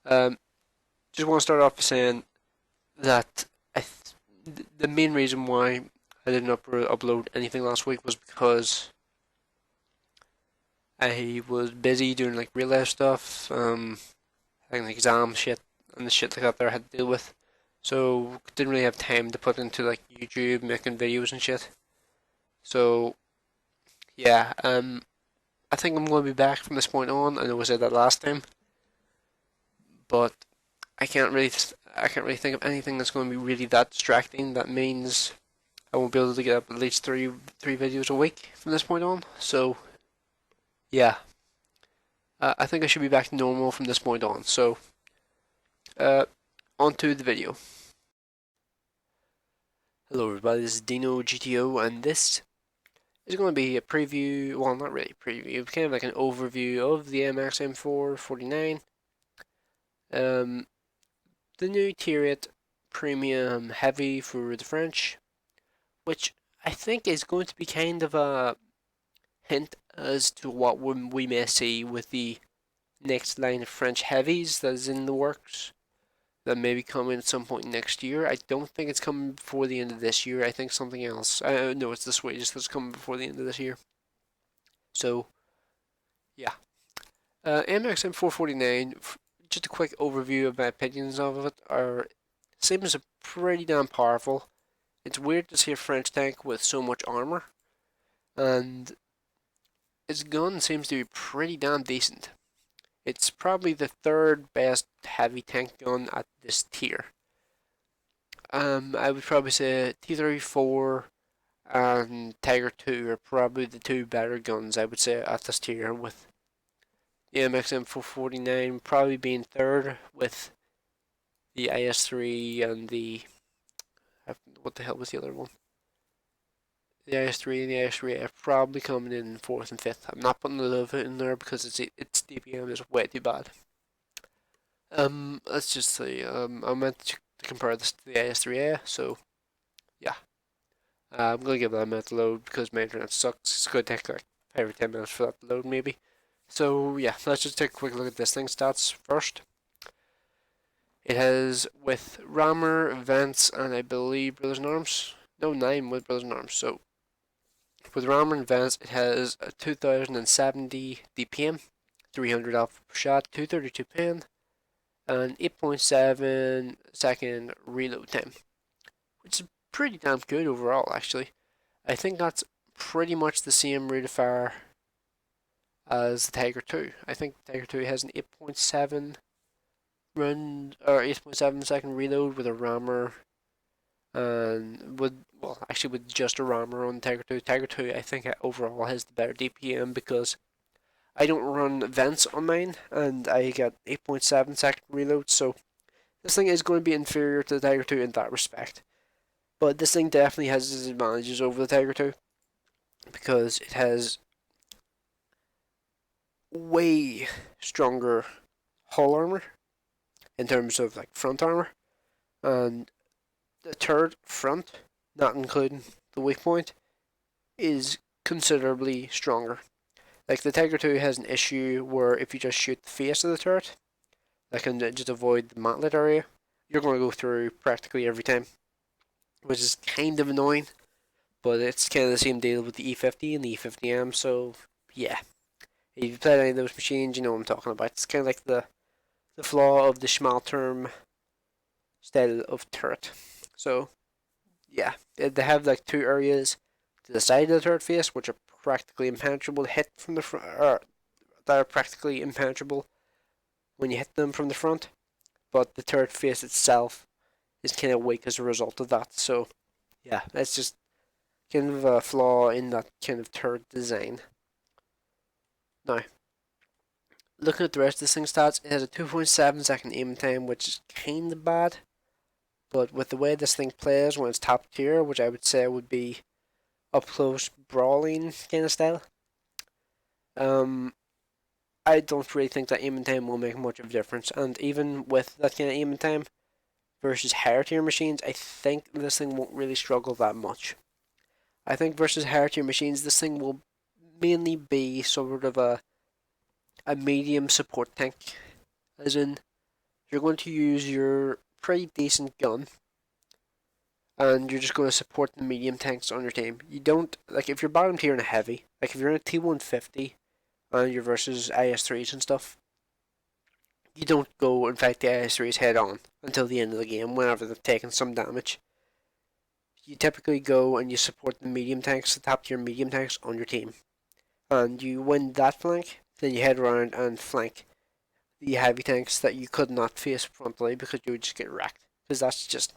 Um, just want to start off by saying that the main reason why I didn't upload anything last week was because I was busy doing like real life stuff, like exam shit and the shit like that I had to deal with. So didn't really have time to put into like YouTube making videos and shit. So yeah, I think I'm going to be back from this point on. I know I said that last time, but I can't really think of anything that's going to be really that distracting. That means I won't be able to get up at least three videos a week from this point on. So yeah, I think I should be back to normal from this point on. So uh, on to the video. Hello everybody, this is Dino GTO, and this is going to be a preview. Well, not really a preview, kind of like an overview of the AMX M449. Um, the new Tier 8 Premium Heavy for the French, which I think is going to be kind of a hint as to what we may see with the next line of French heavies that is in the works that may be coming at some point next year. I don't think it's coming before the end of this year. I think something else. No, it's the Swedish that's coming before the end of this year. So, yeah. AMX M449, just a quick overview of my opinions of it, are seems pretty damn powerful. It's weird to see a French tank with so much armor, and its gun seems to be pretty damn decent. It's probably the third best heavy tank gun at this tier. I would probably say T-34 and Tiger 2 are probably the two better guns I would say at this tier, with the AMX M449 probably being third, with the IS-3 and the what the hell was the other one? The IS-3 and the IS-3 are probably coming in fourth and fifth. I'm not putting the love in there because its DPM is way too bad. Let's just say I meant to compare this to the IS-3A, so yeah. I'm gonna give that a minute to load because my internet sucks. It's gonna take like every 10 minutes for that to load, maybe. So yeah, let's just take a quick look at this thing's stats first. It has with rammer, vents, and I believe Brothers in Arms. No, 9 with Brothers in Arms. So with rammer and vents, it has a 2070 DPM, 300 alpha per shot, 232 pen, and 8.7 second reload time, which is pretty damn good overall, actually. I think that's pretty much the same rate of fire as the Tiger 2. I think the Tiger 2 has an 8.7 run or 8.7 second reload with a rammer, and actually with just a rammer on Tiger 2. Tiger 2 I think overall has the better DPM because I don't run vents on mine and I get 8.7 second reload, so this thing is going to be inferior to the Tiger 2 in that respect. But this thing definitely has its advantages over the Tiger 2 because it has way stronger hull armor in terms of like front armor, and the turret front, not including the weak point, is considerably stronger. Like the Tiger 2 has an issue where if you just shoot the face of the turret, that can just avoid the mantlet area, you're going to go through practically every time, which is kind of annoying. But it's kind of the same deal with the E50 and the E50M. So yeah, if you've played any of those machines, you know what I'm talking about. It's kind of like the flaw of the Schmalterm style of turret. So yeah, they have like two areas to the side of the turret face which are practically impenetrable to hit from the front, or that are practically impenetrable when you hit them from the front. But the turret face itself is kind of weak as a result of that. So yeah, that's just kind of a flaw in that kind of turret design. Now, looking at the rest of this thing's stats, it has a 2.7 second aim time, which is kind of bad. But with the way this thing plays when it's top tier, which I would say would be up close brawling kind of style, I don't really think that aiming time will make much of a difference. And even with that kind of aiming time versus higher tier machines, I think this thing won't really struggle that much. I think versus higher tier machines, this thing will mainly be sort of a medium support tank, as in you're going to use your pretty decent gun, and you're just going to support the medium tanks on your team. You don't, like, if you're bottom tier in a heavy, like if you're in a T150 and you're versus IS3s and stuff, you don't go and fight the IS3s head on until the end of the game whenever they've taken some damage. You typically go and you support the medium tanks, the top tier medium tanks on your team. And you win that flank, then you head around and flank the heavy tanks that you could not face frontally because you would just get wrecked. Because that's just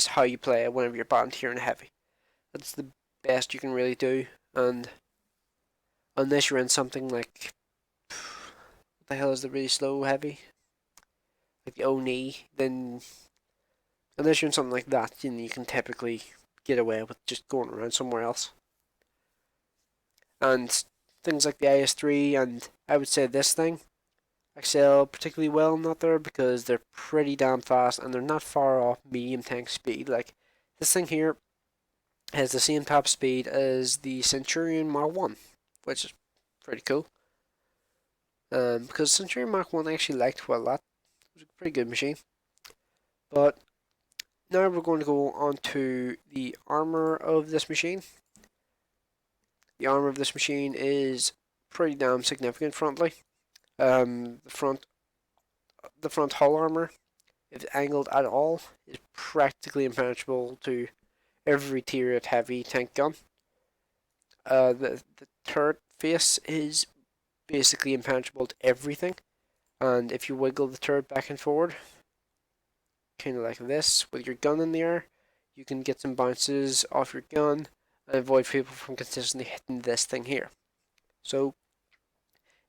how you play whenever you're bottom tier in a heavy. That's the best you can really do, and unless you're in something like what the hell is the really slow heavy? Like the Oni, then unless you're in something like that, then you can typically get away with just going around somewhere else. And things like the IS3 and I would say this thing excel particularly well in that there because they're pretty damn fast and they're not far off medium tank speed. Like this thing here has the same top speed as the Centurion Mark 1, which is pretty cool. Because Centurion Mark 1 I actually liked quite a lot. It was a pretty good machine. But now we're going to go on to the armor of this machine. The armor of this machine is pretty damn significant frontally. The front hull armor, if angled at all, is practically impenetrable to every tier heavy tank gun. The turret face is basically impenetrable to everything, and if you wiggle the turret back and forward, kind of like this, with your gun in the air, you can get some bounces off your gun and avoid people from consistently hitting this thing here. So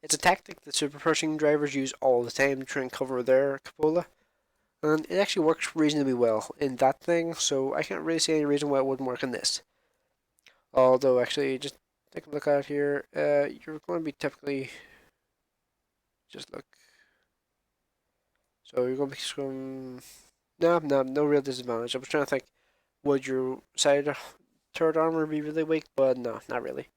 it's a tactic that super Pershing drivers use all the time to try and cover their cupola, and it actually works reasonably well in that thing, so I can't really see any reason why it wouldn't work in this. Although, actually, just take a look at here, you're going to be typically, just look, so you're going to be some, no real disadvantage. I was trying to think, would your side turret armor be really weak, but no, not really.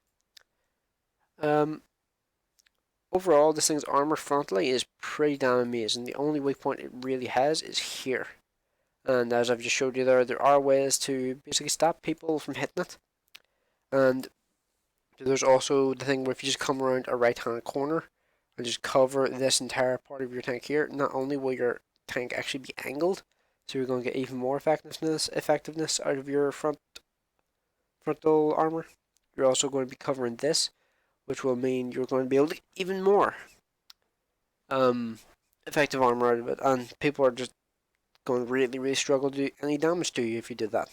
Overall, this thing's armor frontally is pretty damn amazing. The only weak point it really has is here. And as I've just showed you there are ways to basically stop people from hitting it. And there's also the thing where if you just come around a right hand corner and just cover this entire part of your tank here, not only will your tank actually be angled, so you're going to get even more effectiveness out of your frontal armor, you're also going to be covering this, which will mean you're going to be able to get even more effective armor out of it, and people are just going to really struggle to do any damage to you if you did that.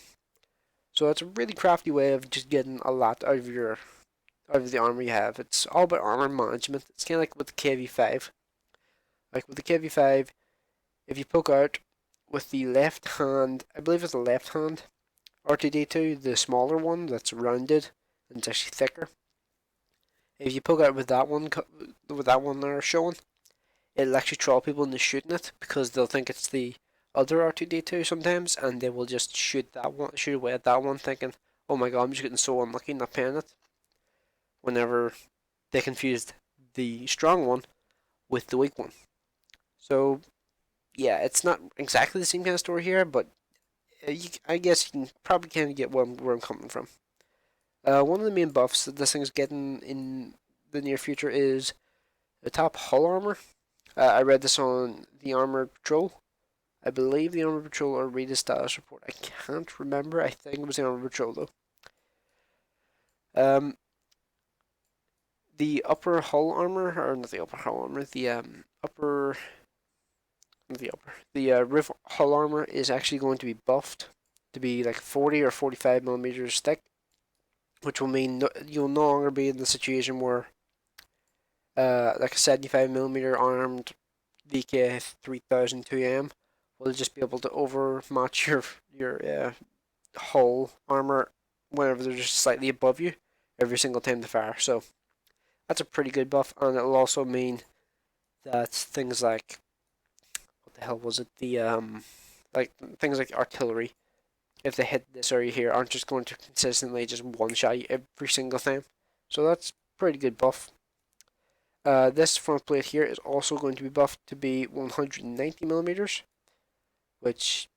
So it's a really crafty way of just getting a lot out of the armor you have. It's all about armor management. It's kind of like with the KV5. Like with the KV5, if you poke out with the left hand, I believe it's the left hand R2D2, the smaller one that's rounded and it's actually thicker. If you poke out with that one there showing, it'll actually draw people into shooting it because they'll think it's the other R2D2 sometimes, and they will just shoot away at that one, thinking, "Oh my god, I'm just getting so unlucky not paying it." Whenever they confused the strong one with the weak one. So yeah, it's not exactly the same kind of story here, but I guess you can probably kind of get where I'm coming from. One of the main buffs that this thing's getting in the near future is the top hull armor. I read this on the Armored Patrol. I believe the Armored Patrol or read the status report. I can't remember. I think it was the Armored Patrol though. The upper hull armor, or not the upper hull armor, the roof hull armor is actually going to be buffed to be like 40 or 45 millimeters thick, which will mean you'll no longer be in the situation where like a 75 millimeter armed VK 3000 2M will just be able to overmatch your hull armor whenever they're just slightly above you every single time they fire. So that's a pretty good buff, and it'll also mean that things like, what the hell was it? Like things like artillery, if they hit this area here, aren't just going to consistently just one shot you every single time. So that's pretty good buff. This front plate here is also going to be buffed to be 190 millimeters, which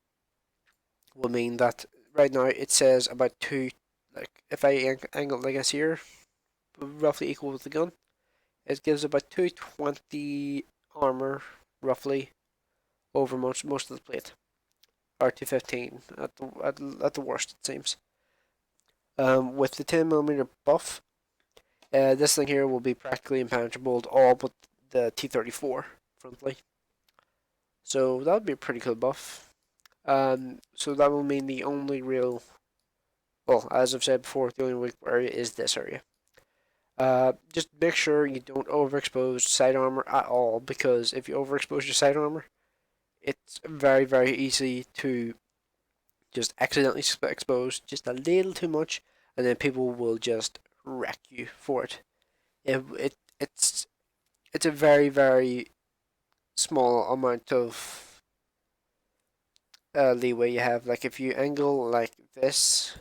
will mean that right now it says about two, like if I angle like this here, roughly equal with the gun, it gives about 220 armor roughly over most of the plate, or 215 at the worst it seems. With the 10mm buff, this thing here will be practically impenetrable to all but the T34 front plate. So that would be a pretty cool buff. So that will mean the only real, well, as I've said before, the only weak area is this area. Just make sure you don't overexpose side armor at all, because if you overexpose your side armor, it's very, very easy to just accidentally expose just a little too much, and then people will just wreck you for it. It's a very, very small amount of leeway you have. Like if you angle like this,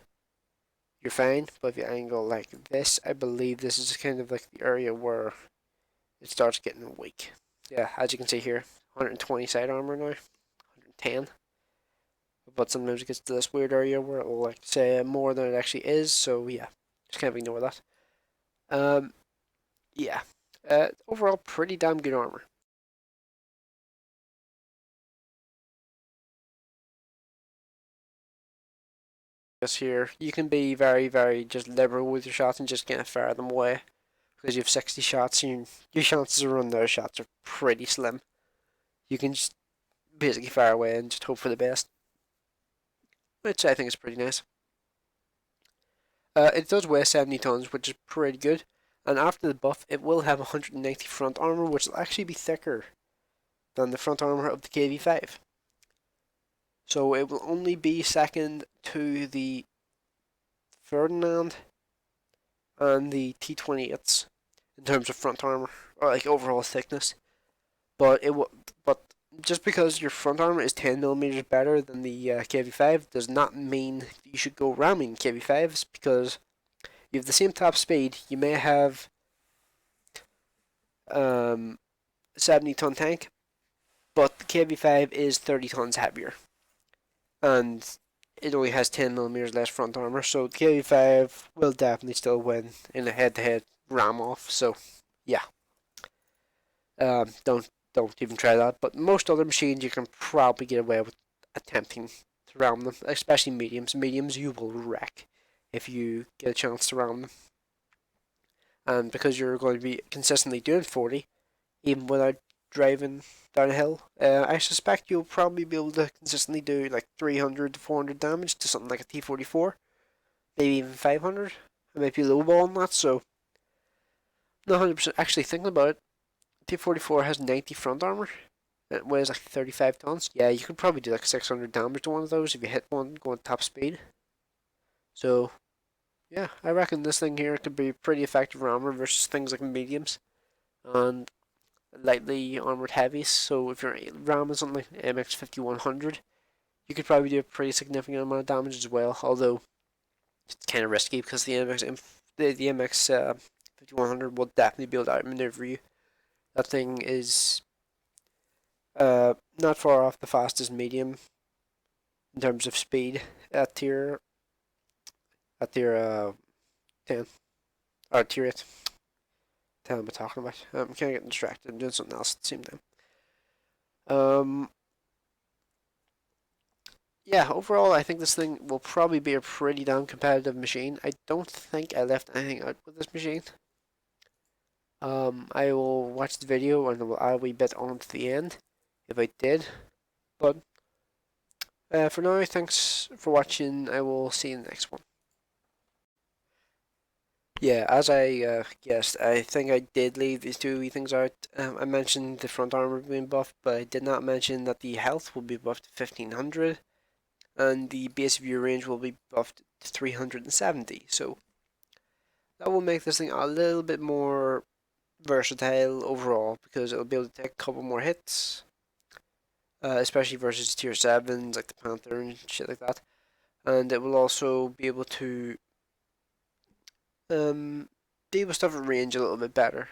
you're fine, but if you angle like this, I believe this is kind of like the area where it starts getting weak. Yeah, as you can see here, 120 side armor now, 110. But sometimes it gets to this weird area where it will like say more than it actually is, so yeah, just kind of ignore that. Yeah. Overall, pretty damn good armor. Just here, you can be very, very just liberal with your shots and just kind of fire them away, because you have 60 shots and your chances of running those shots are pretty slim. You can just basically fire away and just hope for the best, which I think is pretty nice. It does weigh 70 tons, which is pretty good, and after the buff, it will have 190 front armor, which will actually be thicker than the front armor of the KV5. So it will only be second to the Ferdinand and the T28s in terms of front armor, or like overall thickness. But but just because your front armor is 10mm better than the KV5 does not mean you should go ramming KV5s, because you have the same top speed. You may have 70-ton tank, but the KV5 is 30 tons heavier, and it only has 10mm less front armor, so the KV5 will definitely still win in a head-to-head ram off. So yeah, don't even try that. But most other machines you can probably get away with attempting to ram them, especially mediums. Mediums you will wreck if you get a chance to ram them, and because you're going to be consistently doing 40, even without driving down a hill, I suspect you'll probably be able to consistently do like 300 to 400 damage to something like a T44, maybe even 500. I might be lowballing that, so not 100% actually thinking about it. T44 has 90 front armor. It weighs like 35 tons. Yeah, you could probably do like 600 damage to one of those if you hit one going top speed. So, yeah, I reckon this thing here could be pretty effective armor versus things like mediums and lightly armored heavies. So if you're ramming something like AMX 5100, you could probably do a pretty significant amount of damage as well. Although it's kind of risky because the MX 5100 will definitely be able to outmaneuver you. That thing is not far off the fastest medium in terms of speed at tier 10 or tier 8. What am I talking about? I'm kind of getting distracted. I'm doing something else at the same time. Yeah, overall, I think this thing will probably be a pretty damn competitive machine. I don't think I left anything out with this machine. I will watch the video and will add a wee bit on to the end if I did. But for now, thanks for watching. I will see you in the next one. Yeah, as I guessed, I think I did leave these two wee things out. I mentioned the front armor being buffed, but I did not mention that the health will be buffed to 1500, and the base view range will be buffed to 370. So that will make this thing a little bit more versatile overall, because it'll be able to take a couple more hits, especially versus tier 7s like the Panther and shit like that. And it will also be able to deal with stuff at range a little bit better,